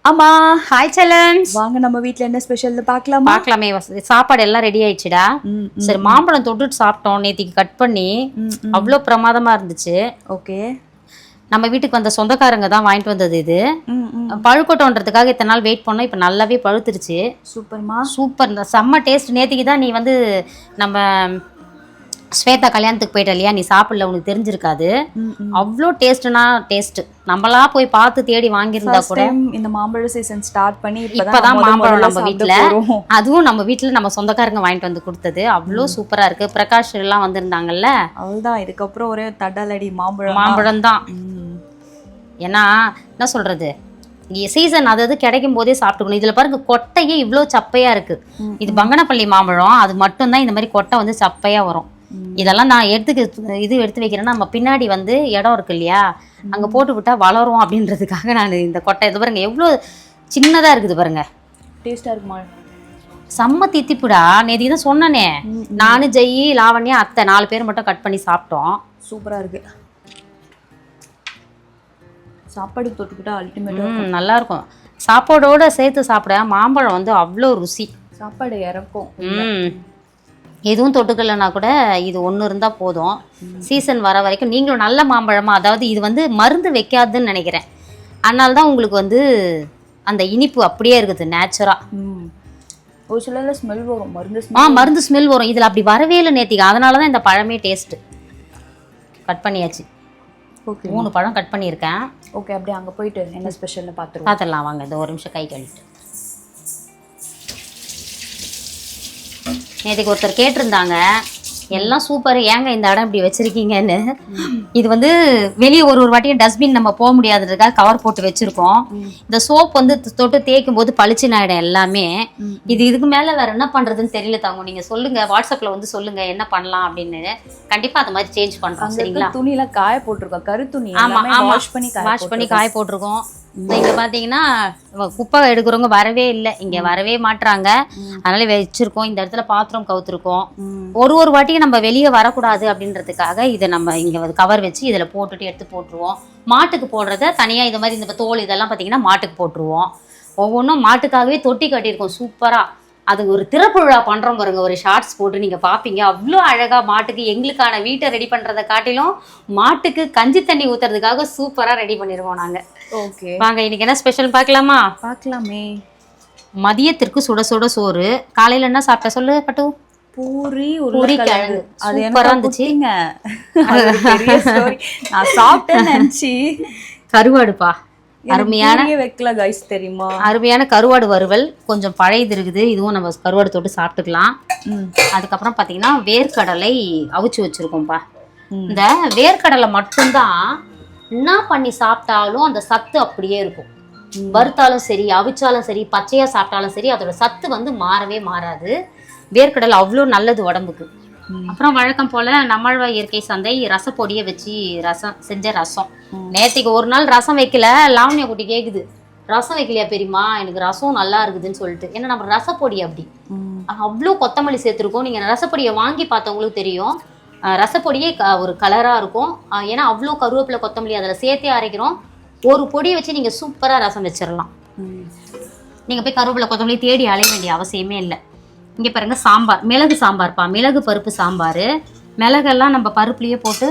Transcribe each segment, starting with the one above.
ஆமா. ஹாய் செல்லன்ஸ். வாங்க நம்ம வீட்ல என்ன ஸ்பெஷல்னு பார்க்கலாமா? பார்க்கலாமே. சாப்பாடு எல்லாம் ரெடி ஆயிடுச்சுடா. சரி, மாம்பழம் தொட்டுட்டு சாப்பிட்டோம் நேத்திக்கு கட் பண்ணி. அவ்வளோ பிரமாதமா இருந்துச்சு. ஓகே. நம்ம வீட்டுக்கு வந்த சொந்தக்காரங்க தான் வாங்கிட்டு வந்தது இது. பழுக்கட்டோன்றதுக்காக இத்தனை நாள் வெயிட் பண்ணோம். இப்போ நல்லாவே பழுத்துருச்சு. சூப்பர்மா. சூப்பர். இந்த செம்ம டேஸ்ட். நேத்திக்கு தான் நீ வந்து நம்ம ஸ்வேதா கல்யாணத்துக்கு போயிட்ட இல்லையா, நீ சாப்பிடல, உனக்கு தெரிஞ்சிருக்காது. அவ்வளோ டேஸ்ட்னா டேஸ்ட். நம்மளா போய் பார்த்து தேடி வாங்கியிருந்தா கூட இந்த மாம்பழ சீசன் ஸ்டார்ட் பண்ணி இப்பதான் மாம்பழம் நம்ம வீட்டில், அதுவும் நம்ம வீட்டில் நம்ம சொந்தக்காரங்க வாங்கிட்டு வந்து கொடுத்தது. அவ்வளோ சூப்பராக இருக்கு. பிரகாஷ் எல்லாம் வந்திருந்தாங்கல்ல, அவ்வளோதான். இதுக்கப்புறம் ஒரே தடாலடி மாம்பழம் தான். ஏன்னா என்ன சொல்றது, சீசன் அதாவது கிடைக்கும் போதே சாப்பிட்டுக்கணும். இதுல பாருங்க கொட்டையே இவ்வளோ சப்பையா இருக்கு. இது பங்கனப்பள்ளி மாம்பழம், அது மட்டும்தான் இந்த மாதிரி கொட்டை வந்து சப்பையா வரும். இதெல்லாம் நான் எடுத்து வைக்கிறேன்னா, நம்ம பின்னாடி வந்து இடம் இருக்கு இல்லையா, அங்கே போட்டு விட்டா வளரும் அப்படின்றதுக்காக நான் இந்த கொட்டை. இது பாருங்க எவ்வளோ சின்னதாக இருக்குது பாருங்க. டேஸ்டாக இருக்குமா? செம்ம தித்திப்புடா. நேற்று தான் சொன்னனே, நானும் ஜெயி, லாவண்யா, அத்தை 4 பேர் மட்டும் கட் பண்ணி சாப்பிட்டோம். சூப்பராக இருக்கு. சாப்பாடு தொட்டுக்கிட்டா அல்டிமேட்டாக நல்லா இருக்கும். சாப்பாடோட சேர்த்து சாப்பிட மாம்பழம் வந்து அவ்வளோ ருசி. சாப்பாடு இறக்கும். எதுவும் தொட்டுக்கலைன்னா கூட இது ஒன்று இருந்தால் போதும். சீசன் வர வரைக்கும் நீங்களும் நல்ல மாம்பழமாக, அதாவது இது வந்து மருந்து வைக்காதுன்னு நினைக்கிறேன். அதனால தான் உங்களுக்கு வந்து அந்த இனிப்பு அப்படியே இருக்குது நேச்சுராக. ஒரு சில ஸ்மெல் வரும், மருந்து ஸ்மெல் வரும். இதில் அப்படி வரவே இல்லை நேத்திக்கு. அதனால தான் இந்த பழமே டேஸ்ட்டு. கட் பண்ணியாச்சு. ஓகே, 3 பழம் கட் பண்ணியிருக்கேன். ஓகே, அப்படியே அங்கே போயிட்டு என்ன ஸ்பெஷல்னு பார்த்துடலாம் வாங்க. இந்த 1 நிமிஷம் கை கழுவிட்டு. நேற்றுக்கு ஒருத்தர் கேட்டிருந்தாங்க, எல்லாம் சூப்பர், ஏங்க இந்த இடம் இப்படி வச்சிருக்கீங்கன்னு. இது வந்து வெளியே ஒரு வாட்டியும் டஸ்ட்பின் நம்ம போக முடியாததுக்காக கவர் போட்டு வச்சிருக்கோம். இந்த சோப் வந்து தொட்டு தேய்க்கும் போது பளிச்சுன்னு ஆயிடும் எல்லாமே. இதுக்கு மேல வேற என்ன பண்றதுன்னு தெரியல தாங்க. நீங்க சொல்லுங்க, வாட்ஸ்அப்ல வந்து சொல்லுங்க என்ன பண்ணலாம் அப்படின்னு. கண்டிப்பா அந்த மாதிரி சேஞ்ச் பண்றோம். சரிங்களா? துணியில காய போட்டிருக்கோம், கருத்துணி. ஆமா, வாஷ் பண்ணி காய போட்டிருக்கோம். இங்க பாத்தீங்கன்னா குப்பை எடுக்கிறவங்க வரவே இல்லை, இங்க வரவே மாட்டுறாங்க. அதனால வச்சிருக்கோம். இந்த இடத்துல பாத்திரம் கவுத்துருக்கோம். ஒரு வாட்டியும் நம்ம வெளியே வரக்கூடாது அப்படின்றதுக்காக இதை நம்ம இங்க கவர் வச்சு இதுல போட்டுட்டு எடுத்து போட்டுருவோம். மாட்டுக்கு போடுறத தனியா இந்த மாதிரி இந்த தோல் இதெல்லாம் பாத்தீங்கன்னா மாட்டுக்கு போட்டுருவோம். ஒவ்வொன்றும் மாட்டுக்காகவே தொட்டி கட்டியிருக்கோம் சூப்பரா. அது ஒரு திறப்பு விழா பண்றோம் பாருங்க, ஒரு ஷார்ட்ஸ் போட்டு நீங்க பாப்பீங்க. அவ்வளோ அழகா மாட்டுக்கு எங்களுக்கான வீட்டை ரெடி பண்றதை காட்டிலும் மாட்டுக்கு கஞ்சி தண்ணி ஊத்துறதுக்காக சூப்பரா ரெடி பண்ணிருவோம் நாங்க. ஓகே, வாங்க இன்னைக்கு என்ன ஸ்பெஷல் பார்க்கலாமா? பார்க்கலாமே. மதியத்திற்கு சுட சுட சோறு. காலையில என்ன சாப்பிட்ட சொல்லு பட்டு? பூரி கிழங்கு. அது சூப்பரா இருந்துச்சு. நான் சாப்பிட்டேன்னு நினைச்சு. கருவாடுப்பா, அருமையான வைக்கல கைஸ், தெரியுமா? அருமையான கருவாடு வறுவல். கொஞ்சம் பழையது இருக்குது, இதுவும் நம்ம கருவாடு தொட்டு சாப்பிட்டுக்கலாம். அதுக்கப்புறம் பாத்தீங்கன்னா வேர்க்கடலை அவிச்சு வச்சிருக்கோம்ப்பா. இந்த வேர்க்கடலை மட்டும்தான் என்ன பண்ணி சாப்பிட்டாலும் அந்த சத்து அப்படியே இருக்கும். வறுத்தாலும் சரி, அவிச்சாலும் சரி, பச்சையா சாப்பிட்டாலும் சரி, அதோட சத்து வந்து மாறவே மாறாது. வேர்க்கடலை அவ்வளோ நல்லது உடம்புக்கு. அப்புறம் வழக்கம் போல நம்மாழ்வார் இயற்கை சந்தை ரசப்பொடியை வச்சு செஞ்ச ரசம். நேற்றுக்கு ஒரு நாள் ரசம் வைக்கல, லாவண்யா குட்டி கேக்குது, ரசம் வைக்கலையா பெரியமா, எனக்கு ரசம் நல்லா இருக்குதுன்னு சொல்லிட்டு. ஏன்னா நம்ம ரசப்பொடி அப்படி அவ்வளோ கொத்தமல்லி சேர்த்துருக்கோம். நீங்க ரசப்பொடியை வாங்கி பார்த்தவங்களுக்கு தெரியும், ரசப்பொடியே ஒரு கலரா இருக்கும். ஏன்னா அவ்வளோ கருவேப்பிலை கொத்தமல்லி அதில் சேர்த்தே அரைக்கிறோம். ஒரு பொடியை வச்சு நீங்க சூப்பரா ரசம் வச்சிடலாம். நீங்க போய் கருவேப்பிலை கொத்தமல்லி தேடி அலைய வேண்டிய அவசியமே இல்லை. இங்கே பாருங்க சாம்பார், மிளகு சாம்பார்ப்பா, மிளகு பருப்பு சாம்பார். மிளகெல்லாம் நம்ம பருப்புலேயே போட்டு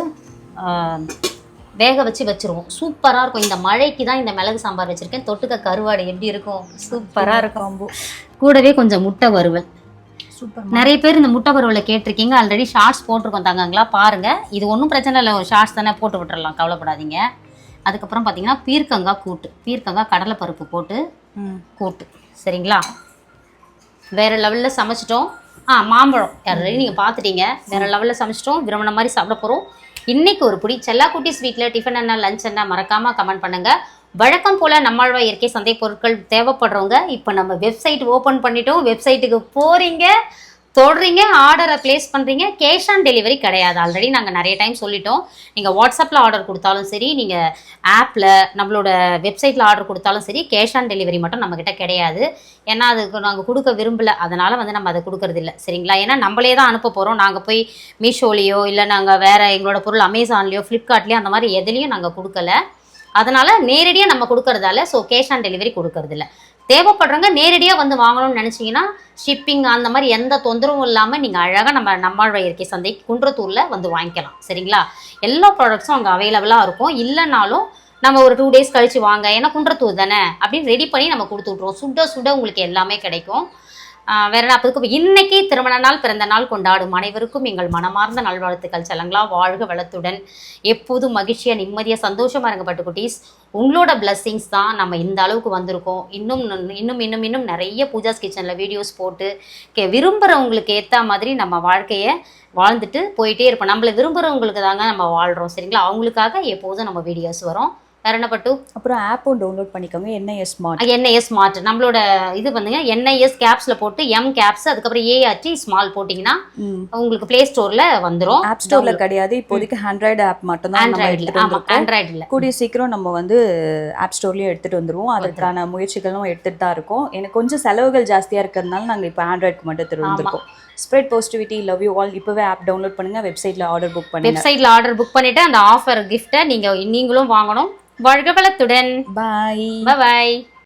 வேக வச்சிருவோம். சூப்பராக இருக்கும். இந்த மழைக்கு தான் இந்த மிளகு சாம்பார் வச்சுருக்கேன். தொட்டுக்க கருவாடு எப்படி இருக்கும்? சூப்பராக இருக்கும். கூடவே கொஞ்சம் முட்டை வறுவல். சூப்பர். நிறைய பேர் இந்த முட்டை வறுவலை கேட்டிருக்கீங்க. ஆல்ரெடி ஷார்ட்ஸ் போட்டிருக்கோம் தங்கங்களா, பாருங்கள். இது ஒன்றும் பிரச்சனை இல்லை, ஒரு ஷார்ட்ஸ் தானே, போட்டு விட்டுறலாம், கவலைப்படாதீங்க. அதுக்கப்புறம் பார்த்தீங்கன்னா பீர்க்கங்காய் கூட்டு, பீர்க்கங்காய் கடலைப்பருப்பு போட்டு கூட்டு. சரிங்களா? வேறு லெவலில் சமைச்சிட்டோம். மாம்பழம் ஆல்ரெடி நீங்கள் பார்த்துட்டீங்க. வேறு லெவலில் சமைச்சிட்டோம். விரும்பின மாதிரி சாப்பிட போகிறோம். இன்றைக்கி ஒரு பிடி செல்லா குட்டீஸ் வீட்டில் டிஃபன் என்ன லஞ்ச் என்ன மறக்காமல் கமெண்ட் பண்ணுங்கள். வழக்கம் போல் நம்மாழ்வார் இயற்கை சந்தை பொருட்கள் தேவைப்படுறவங்க இப்போ நம்ம வெப்சைட் ஓப்பன் பண்ணிட்டோம். வெப்சைட்டுக்கு போகிறீங்க, தொடுறீங்க, ஆர்டரை ப்ளேஸ் பண்ணுறீங்க. கேஷ் ஆன் டெலிவரி கிடையாது. ஆல்ரெடி நாங்கள் நிறைய டைம் சொல்லிட்டோம். நீங்கள் வாட்ஸ்அப்பில் ஆர்டர் கொடுத்தாலும் சரி, நீங்கள் ஆப்பில் நம்மளோட வெப்சைட்டில் ஆர்டர் கொடுத்தாலும் சரி, கேஷ் ஆன் டெலிவரி மட்டும் நம்மக்கிட்ட கிடையாது. ஏன்னா அதுக்கு நாங்கள் கொடுக்க விரும்பலை, அதனால் வந்து நம்ம அதை கொடுக்கறதில்ல. சரிங்களா? ஏன்னா நம்மளே தான் அனுப்ப போகிறோம். நாங்கள் போய் மீஷோலேயோ இல்லை நாங்கள் வேறு எங்களோட பொருள் அமேசான்லேயோ ஃப்ளிப்கார்ட்லேயோ அந்த மாதிரி எதுலேயும் நாங்கள் கொடுக்கல. அதனால நேரடியா நம்ம கொடுக்கறதால ஸோ கேஷ் ஆன் டெலிவரி கொடுக்கறது இல்ல. தேவைப்படுறவங்க நேரடியா வந்து வாங்கணும்னு நினைச்சீங்கன்னா ஷிப்பிங் அந்த மாதிரி எந்த தொந்தரவும் இல்லாம நீங்க அழகா நம்ம நம்மாழ்வார் இயற்கை சந்தை குன்றத்தூர்ல வந்து வாங்கிக்கலாம். சரிங்களா? எல்லா ப்ராடக்ட்ஸும் அங்கே அவைலபிளா இருக்கும். இல்லைனாலும் நம்ம ஒரு 2 days கழிச்சு வாங்க, ஏன்னா குன்றத்தூர் தானே அப்படின்னு ரெடி பண்ணி நம்ம கொடுத்து விட்ருவோம். சுட சுட உங்களுக்கு எல்லாமே கிடைக்கும். வேற என்ன அதுக்கு இன்னைக்கு திருமண நாள் பிறந்த நாள் கொண்டாடும் அனைவருக்கும் எங்கள் மனமார்ந்த நல்வாழ்த்துக்கள். செல்லங்களா வாழ்க வளத்துடன் எப்போதும் மகிழ்ச்சியா நிம்மதியா சந்தோஷமா இருங்க பட்டுக்குட்டீஸ். உங்களோட பிளஸ்ஸிங்ஸ் தான் நம்ம இந்த அளவுக்கு வந்திருக்கோம். இன்னும் இன்னும் இன்னும் இன்னும் நிறைய பூஜாஸ் கிச்சன்ல வீடியோஸ் போட்டு விரும்புறவங்களுக்கு ஏற்ற மாதிரி நம்ம வாழ்க்கையை வாழ்ந்துட்டு போயிட்டே இருப்போம். நம்மள விரும்புறவங்களுக்கு தாங்க நம்ம வாழ்றோம். சரிங்களா? அவங்களுக்காக எப்போதும் நம்ம வீடியோஸ் வரும். வேற என்ன பட்டு? அப்புறம் ஆப்பும் டவுன்லோட் பண்ணிக்கோங்க. NIS smart. NIS ஸ்மார்ட் நம்மளோட இது வந்துங்க. NIS கேப்ஸ்ல போட்டு M கேப்ஸ் அதுக்கப்புறம் ART ஸ்மால் போட்டிங்கன்னா உங்களுக்கு பிளே ஸ்டோர்ல வந்துரும். ஆப் ஸ்டோர்ல கிடையாது இப்போதைக்கு. ஆண்ட்ராய்டு ஆப் மட்டும் தான் நம்ம எடுத்துட்டு வந்திருக்கோம். ஆண்ட்ராய்டுல கூடிய சீக்கிரம் நம்ம வந்து ஆப் ஸ்டோர்லயே எடுத்துட்டு வந்துருவோம். அதற்கான முயற்சிகளும் எடுத்துட்டு தான் இருக்கோம். எனக்கு கொஞ்சம் செலவுகள் ஜாஸ்தியா இருக்கிறதுனால நாங்க இப்போ ஆண்ட்ராய்டுக்கு மட்டும் எடுத்துட்டு வந்திருக்கோம். Spread positivity, love you all. இப்பவே ஆப் டவுன்லோட் பண்ணுங்க. வெப்சைட்ல ஆர்டர் புக் பண்ணுங்க. வெப்சைட்ல ஆர்டர் புக் பண்ணிட்டு அந்த ஆஃபர் கிஃப்ட்டை நீங்களும் வாங்கணும். வாழ்க வளத்துடன். பாய் பாய்.